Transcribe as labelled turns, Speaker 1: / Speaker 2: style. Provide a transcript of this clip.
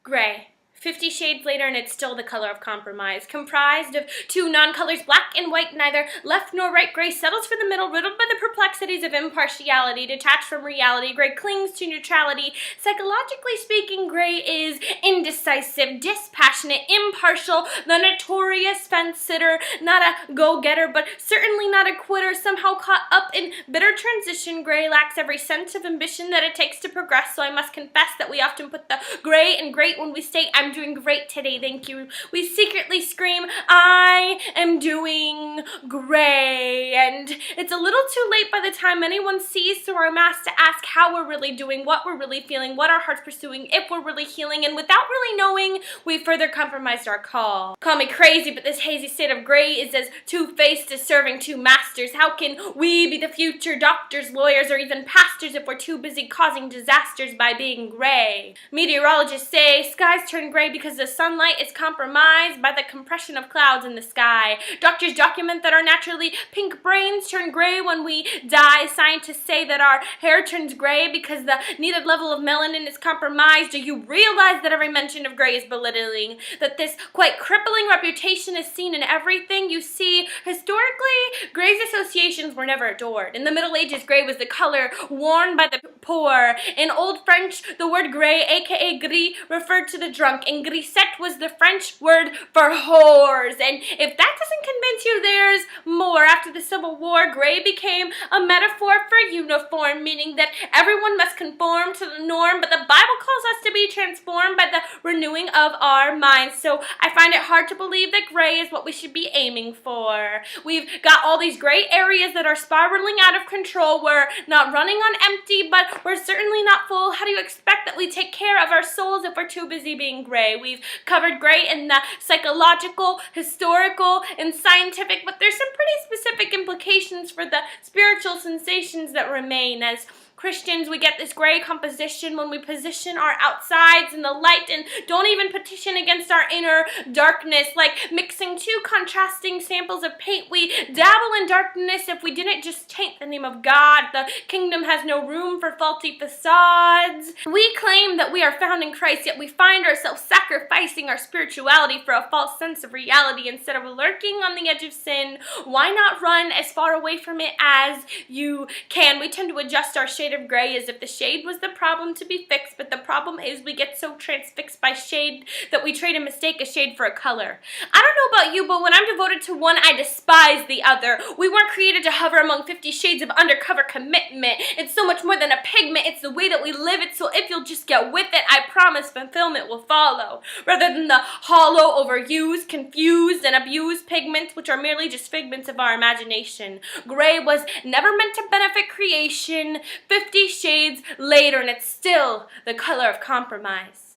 Speaker 1: Gray. 50 shades later and it's still the color of compromise. Comprised of two non-colors, black and white, neither left nor right. Gray settles for the middle, riddled by the perplexities of impartiality. Detached from reality, gray clings to neutrality. Psychologically speaking, gray is indecisive, dispassionate, impartial, the notorious fence-sitter, not a go-getter, but certainly not a quitter, somehow caught up in bitter transition. Gray lacks every sense of ambition that it takes to progress, so I must confess that we often put the gray in great when we state, I'm doing great today, thank you. We secretly scream, I am doing gray. And it's a little too late by the time anyone sees, so I'm asked to ask how we're really doing, what we're really feeling, what our heart's pursuing, if we're really healing, and without really knowing, we further compromised our call. Call me crazy, but this hazy state of gray is as two-faced as serving two masters. How can we be the future doctors, lawyers, or even pastors if we're too busy causing disasters by being gray? Meteorologists say skies turn gray because the sunlight is compromised by the compression of clouds in the sky. Doctors document that our naturally pink brains turn gray when we die. Scientists say that our hair turns gray because the needed level of melanin is compromised. Do you realize that every mention of gray is belittling? That this quite crippling reputation is seen in everything you see? Historically, gray's associations were never adored. In the Middle Ages, gray was the color worn by the poor. In Old French, the word gray, aka gris, referred to the drunk, and grisette was the French word for whores. And if that doesn't convince you, there's more. After the Civil War, gray became a metaphor for uniform, meaning that everyone must conform to the norm, but the Bible calls us to be transformed by the renewing of our minds. So I find it hard to believe that gray is what we should be aiming for. We've got all these gray areas that are spiraling out of control. We're not running on empty, but we're certainly not full. How do you expect that we take care of our souls if we're too busy being gray? We've covered gray in the psychological, historical, and scientific, but there's some pretty specific implications for the spiritual sensations that remain. As Christians, we get this gray composition when we position our outsides in the light and don't even petition against our inner darkness. Like mixing two contrasting samples of paint, we dabble in darkness if we didn't just taint the name of God. The kingdom has no room for faulty facades. We claim that we are found in Christ, yet we find ourselves sacrificing our spirituality for a false sense of reality instead of lurking on the edge of sin. Why not run as far away from it as you can? We tend to adjust our shade of gray as if the shade was the problem to be fixed, but the problem is we get so transfixed by shade that we trade and mistake a shade for a color. I don't know about you, but when I'm devoted to one, I despise the other. We weren't created to hover among 50 shades of undercover commitment. It's so much more than a pigment. It's the way that we live it, so if you'll just get with it, I promise fulfillment will follow. Rather than the hollow, overused, confused, and abused pigments, which are merely just figments of our imagination. Gray was never meant to benefit creation. 50 shades later, and it's still the color of compromise.